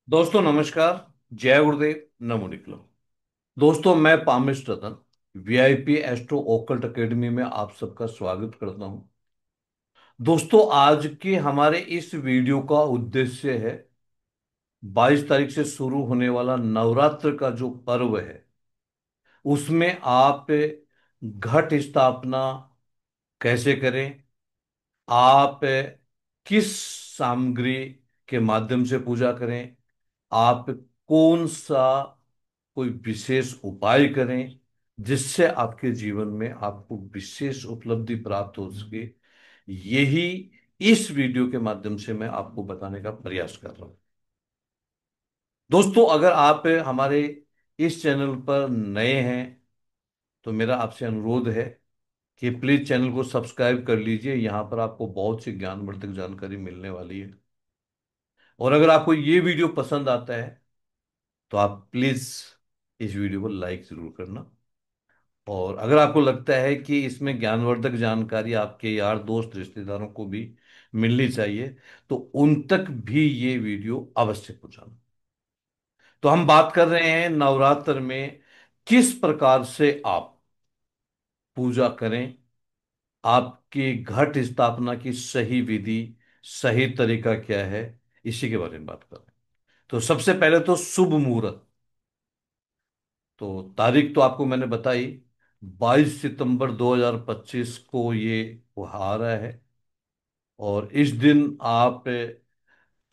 दोस्तों नमस्कार। जय गुरुदेव। नमो निकलो। दोस्तों मैं पामिश रतन वीआईपी एस्ट्रो ओकल्ट एकेडमी में आप सबका स्वागत करता हूं। दोस्तों आज के हमारे इस वीडियो का उद्देश्य है 22 तारीख से शुरू होने वाला नवरात्र का जो पर्व है उसमें आप घट स्थापना कैसे करें, आप किस सामग्री के माध्यम से पूजा करें, आप कौन सा कोई विशेष उपाय करें जिससे आपके जीवन में आपको विशेष उपलब्धि प्राप्त हो सके। यही इस वीडियो के माध्यम से मैं आपको बताने का प्रयास कर रहा हूं। दोस्तों अगर आप हमारे इस चैनल पर नए हैं तो मेरा आपसे अनुरोध है कि प्लीज चैनल को सब्सक्राइब कर लीजिए। यहां पर आपको बहुत सी ज्ञानवर्धक जानकारी मिलने वाली है। और अगर आपको ये वीडियो पसंद आता है तो आप प्लीज इस वीडियो को लाइक जरूर करना। और अगर आपको लगता है कि इसमें ज्ञानवर्धक जानकारी आपके यार दोस्त रिश्तेदारों को भी मिलनी चाहिए तो उन तक भी ये वीडियो अवश्य पहुंचाना। तो हम बात कर रहे हैं नवरात्र में किस प्रकार से आप पूजा करें, आपकी घट स्थापना की सही विधि, सही तरीका क्या है, इसी के बारे में बात कर रहे हैं। तो सबसे पहले तो शुभ मुहूर्त। तो तारीख तो आपको मैंने बताई, 22 सितंबर 2025 को ये आ रहा है। और इस दिन आप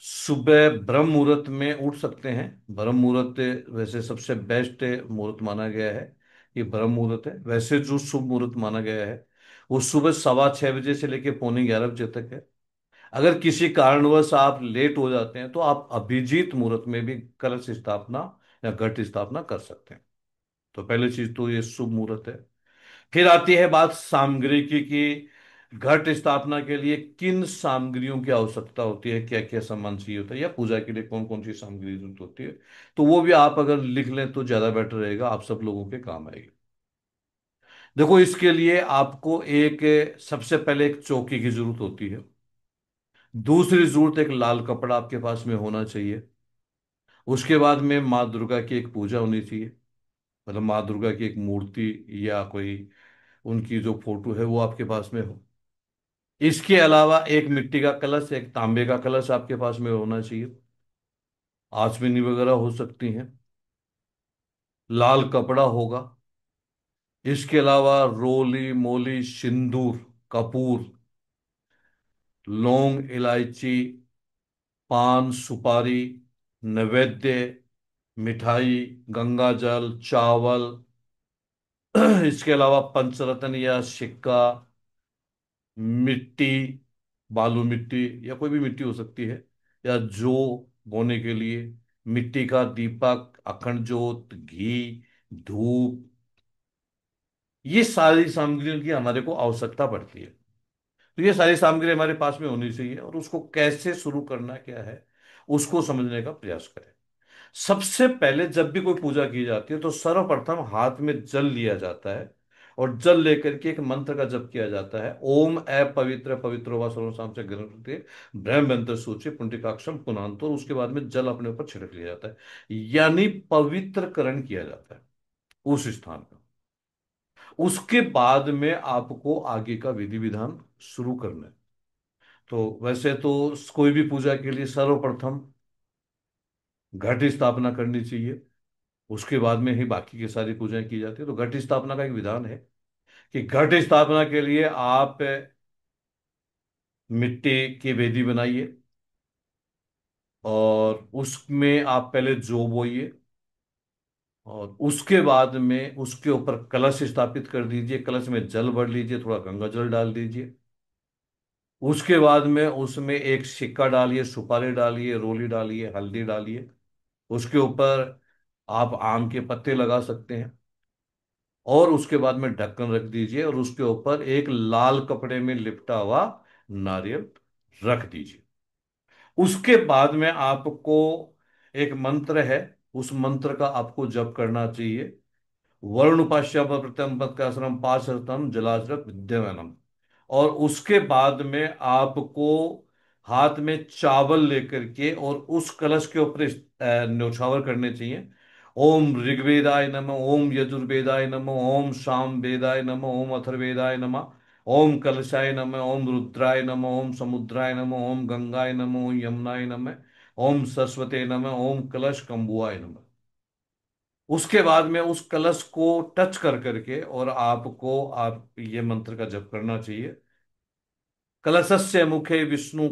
सुबह ब्रह्म मुहूर्त में उठ सकते हैं। ब्रह्म मुहूर्त वैसे सबसे बेस्ट मुहूर्त माना गया है। ये ब्रह्म मुहूर्त है। वैसे जो शुभ मुहूर्त माना गया है वो सुबह 6:15 बजे से लेकर पौने 11 बजे तक है। अगर किसी कारणवश आप लेट हो जाते हैं तो आप अभिजीत मुहूर्त में भी कलश स्थापना या घट स्थापना कर सकते हैं। तो पहली चीज तो ये शुभ मुहूर्त है। फिर आती है बात सामग्री की कि घट स्थापना के लिए किन सामग्रियों की आवश्यकता होती है, क्या क्या सामान चाहिए होता है, या पूजा के लिए कौन कौन सी सामग्री जरूरत होती है। तो वो भी आप अगर लिख लें तो ज्यादा बेटर रहेगा, आप सब लोगों के काम आएगी। देखो इसके लिए आपको एक सबसे पहले एक चौकी की जरूरत होती है। दूसरी जरूरत एक लाल कपड़ा आपके पास में होना चाहिए। उसके बाद में माँ दुर्गा की एक पूजा होनी चाहिए, मतलब माँ दुर्गा की एक मूर्ति या कोई उनकी जो फोटो है वो आपके पास में हो। इसके अलावा एक मिट्टी का कलश, एक तांबे का कलश आपके पास में होना चाहिए। आचमनी वगैरह हो सकती हैं। लाल कपड़ा होगा। इसके अलावा रोली मोली सिंदूर, कपूर, लौंग, इलायची, पान, सुपारी, नैवेद्य, मिठाई, गंगा जल, चावल, इसके अलावा पंचरत्न या सिक्का, मिट्टी, बालू मिट्टी या कोई भी मिट्टी हो सकती है, या जौ बोने के लिए, मिट्टी का दीपक, अखंड जोत, घी, धूप, ये सारी सामग्रियों की हमारे को आवश्यकता पड़ती है। तो ये सारी सामग्री हमारे पास में होनी चाहिए और उसको कैसे शुरू करना क्या है उसको समझने का प्रयास करें। सबसे पहले जब भी कोई पूजा की जाती है तो सर्वप्रथम हाथ में जल लिया जाता है और जल लेकर के एक मंत्र का जप किया जाता है। ओम पवित्र पवित्र व सर्वसाम से गणपति ब्रह्मंत्र सूचे पुंडिकाक्षम पुनांतो, और उसके बाद में जल अपने ऊपर छिड़क लिया जाता है, यानी पवित्रकरण किया जाता है उस स्थान का। उसके बाद में आपको आगे का विधि विधान शुरू करना है। तो वैसे तो कोई भी पूजा के लिए सर्वप्रथम घट स्थापना करनी चाहिए, उसके बाद में ही बाकी की सारी पूजाएं की जाती है। तो घट स्थापना का एक विधान है कि घट स्थापना के लिए आप मिट्टी की वेदी बनाइए और उसमें आप पहले जौ बोइए और उसके बाद में उसके ऊपर कलश स्थापित कर दीजिए। कलश में जल भर लीजिए, थोड़ा गंगा जल डाल दीजिए। उसके बाद में उसमें एक सिक्का डालिए, सुपारी डालिए, रोली डालिए, हल्दी डालिए। उसके ऊपर आप आम के पत्ते लगा सकते हैं और उसके बाद में ढक्कन रख दीजिए और उसके ऊपर एक लाल कपड़े में लिपटा हुआ नारियल रख दीजिए। उसके बाद में आपको एक मंत्र है, उस मंत्र का आपको जप करना चाहिए। वरुण उपास्य प्रत्यम पत्याश्रम पाशरतम जलाचरक विद्यमानम। और उसके बाद में आपको हाथ में चावल लेकर के और उस कलश के ऊपर न्यौछावर करने चाहिए। ओम ऋग्वेदाय नमः, ओम यजुर्वेदाय नमः, ओम साम वेदाय नमः, ओम अथर्वेदाय नमः, ओम कलशाय नमः, ओम रुद्राय नमः, ओम समुद्राय नमः, ओम गंगाय नमः, ओम यमुनाय नमः, ओम सरस्वते नमः, ओम कलश कंबुआय नमः। उसके बाद में उस कलश को टच कर करके और आपको आप ये मंत्र का जप करना चाहिए। कलशस्य मुखे विष्णु,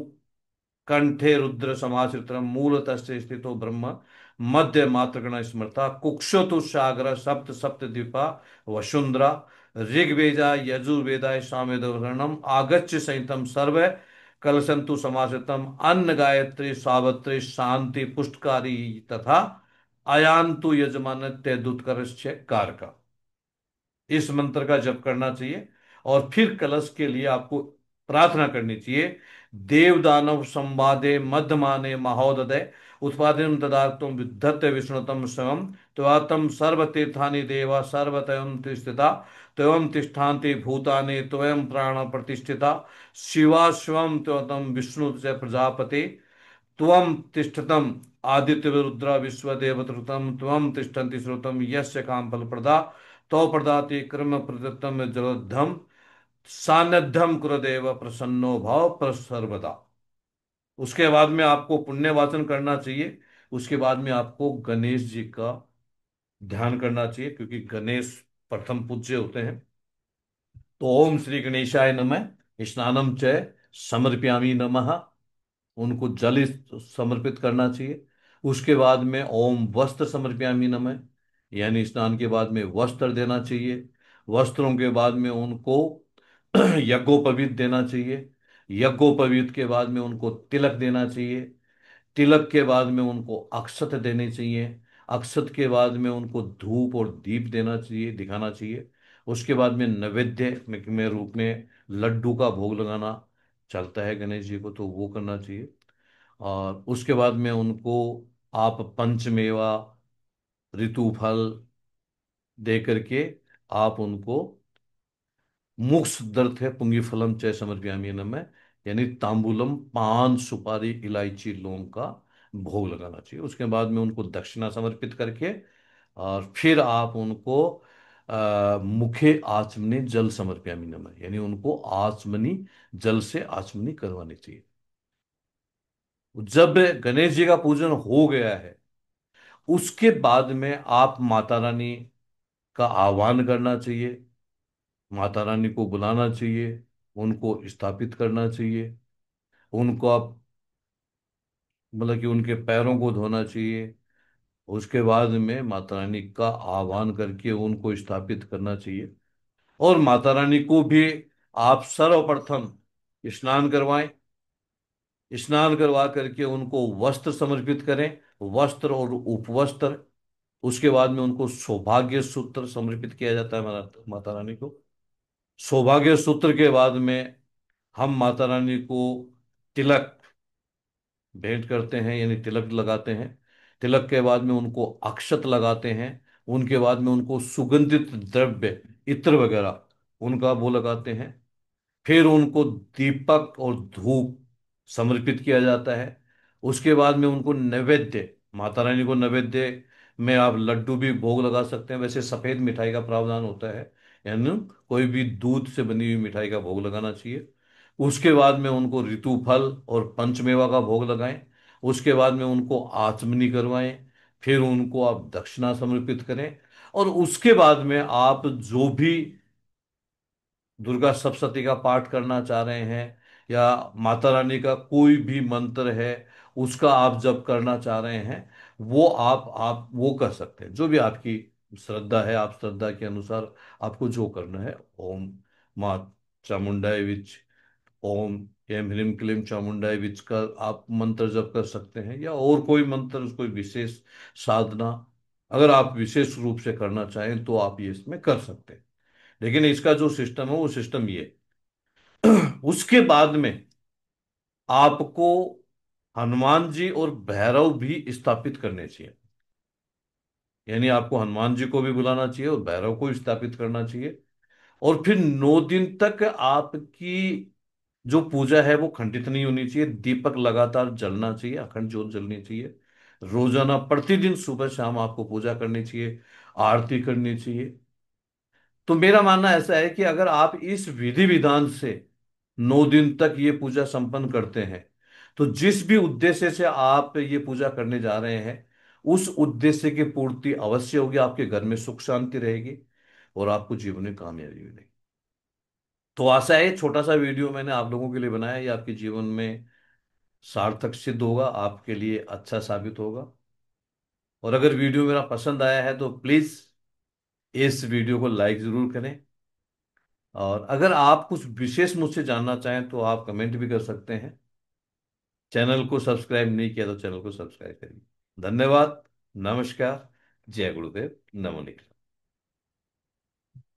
कंठे रुद्र समाश्रितम, मूलतस्ते स्थितो ब्रह्म, मध्य मात्रगण स्मृता, कुक्षोतु सागर सप्त सप्त द्वीपा वसुंधरा, ऋग्वेदा यजुर्वेदाय सामवेदवर्णम आगच्छ संहितम सर्व कलशंतु समाश्रितम, अन्न गायत्री सावत्री शांति पुष्टकारी तथा अयांतु यजमान दुत्कर्ष कारका। इस मंत्र का जप करना चाहिए। और फिर कलश के लिए आपको प्रार्थना करनी चाहिए। देव दानव संवादे मध्यमाने महोदय उत्पादन तदात्म विद्धत्य विष्णुतम स्वयं त्वातम सर्वतीर्थानि देवा सर्वतयम तिष्ठिता त्वं तिष्ठान्ति भूतानि त्वं प्राण प्रतिष्ठिता शिवा स्वयं त्वतम विष्णु च प्रजापते त्वं तिष्ठतम आदित्य रुद्र विश्वदेवतृतम त्वं तिष्ठन्ति श्रुतम यस्य काम फल प्रदा तो प्रदाति कर्म प्रदत्तम जलोद्धम सान्निध्यम कुरदेव प्रसन्नो भव प्रसर्वदा। उसके बाद में आपको पुण्य वाचन करना चाहिए। उसके बाद में आपको गणेश जी का ध्यान करना चाहिए, क्योंकि गणेश प्रथम पूज्य होते हैं। तो ओम श्री गणेशाय नमः, स्नानम च समर्पयामि नमः, उनको जल समर्पित करना चाहिए। उसके बाद में ओम वस्त्र समर्पयामि नमः, यानी स्नान के बाद में वस्त्र देना चाहिए। वस्त्रों के बाद में उनको यज्ञोपवीत देना चाहिए। यज्ञोपवीत के बाद में उनको तिलक देना चाहिए। तिलक के बाद में उनको अक्षत देने चाहिए। अक्षत के बाद में उनको धूप और दीप देना चाहिए, दिखाना चाहिए। उसके बाद में नैवेद्य में रूप में लड्डू का भोग लगाना चलता है गणेश जी को, तो वो करना चाहिए। और उसके बाद में उनको आप पंचमेवा ऋतु फल दे करके आप उनको मुक्स दर्थ है पुंगी फलम चय समर्पयामि नमः, यानी तांबूलम पान सुपारी इलायची लौंग का भोग लगाना चाहिए। उसके बाद में उनको दक्षिणा समर्पित करके और फिर आप उनको मुखे आचमनी जल समर्पयामि नमः, यानी उनको आचमनी जल से आचमनी करवानी चाहिए। जब गणेश जी का पूजन हो गया है, उसके बाद में आप माता रानी का आह्वान करना चाहिए। माता रानी को बुलाना चाहिए, उनको स्थापित करना चाहिए। उनको आप मतलब कि उनके पैरों को धोना चाहिए। उसके बाद में माता रानी का आह्वान करके उनको स्थापित करना चाहिए। और माता रानी को भी आप सर्वप्रथम स्नान करवाएं। स्नान करवा करके उनको वस्त्र समर्पित करें, वस्त्र और उपवस्त्र। उसके बाद में उनको सौभाग्य सूत्र समर्पित किया जाता है माता रानी को। सौभाग्य सूत्र के बाद में हम माता रानी को तिलक भेंट करते हैं, यानी तिलक लगाते हैं। तिलक के बाद में उनको अक्षत लगाते हैं। उनके बाद में उनको सुगंधित द्रव्य इत्र वगैरह उनका वो लगाते हैं। फिर उनको दीपक और धूप समर्पित किया जाता है। उसके बाद में उनको नैवेद्य, माता रानी को नैवेद्य में आप लड्डू भी भोग लगा सकते हैं। वैसे सफेद मिठाई का प्रावधान होता है, यानी कोई भी दूध से बनी हुई मिठाई का भोग लगाना चाहिए। उसके बाद में उनको ऋतु फल और पंचमेवा का भोग लगाएं। उसके बाद में उनको आचमनी करवाएं। फिर उनको आप दक्षिणा समर्पित करें। और उसके बाद में आप जो भी दुर्गा सप्तशती का पाठ करना चाह रहे हैं या माता रानी का कोई भी मंत्र है उसका आप जप करना चाह रहे हैं, वो आप वो कर सकते हैं। जो भी आपकी श्रद्धा है, आप श्रद्धा के अनुसार आपको जो करना है। ओम माँ चामुंडाय विच, ओम एम ह्रीम क्लीम चामुंडाय विच का आप मंत्र जप कर सकते हैं, या और कोई मंत्र, कोई विशेष साधना अगर आप विशेष रूप से करना चाहें तो आप ये इसमें कर सकते हैं। लेकिन इसका जो सिस्टम है वो सिस्टम ये है। उसके बाद में आपको हनुमान जी और भैरव भी स्थापित करने चाहिए। यानी आपको हनुमान जी को भी बुलाना चाहिए और भैरव को स्थापित करना चाहिए। और फिर 9 दिन तक आपकी जो पूजा है वो खंडित नहीं होनी चाहिए, दीपक लगातार जलना चाहिए, अखंड ज्योत जलनी चाहिए। रोजाना प्रतिदिन सुबह शाम आपको पूजा करनी चाहिए, आरती करनी चाहिए। तो मेरा मानना ऐसा है कि अगर आप इस विधि विधान से 9 दिन तक ये पूजा संपन्न करते हैं, तो जिस भी उद्देश्य से आप ये पूजा करने जा रहे हैं, उस उद्देश्य की पूर्ति अवश्य होगी, आपके घर में सुख शांति रहेगी और आपको जीवन में कामयाबी मिलेगी। तो आशा है छोटा सा वीडियो मैंने आप लोगों के लिए बनाया, ये आपके जीवन में सार्थक सिद्ध होगा, आपके लिए अच्छा साबित होगा। और अगर वीडियो मेरा पसंद आया है तो प्लीज इस वीडियो को लाइक जरूर करें। और अगर आप कुछ विशेष मुझसे जानना चाहें तो आप कमेंट भी कर सकते हैं। चैनल को सब्सक्राइब नहीं किया तो चैनल को सब्सक्राइब करिए। धन्यवाद। नमस्कार। जय गुरुदेव। नमो।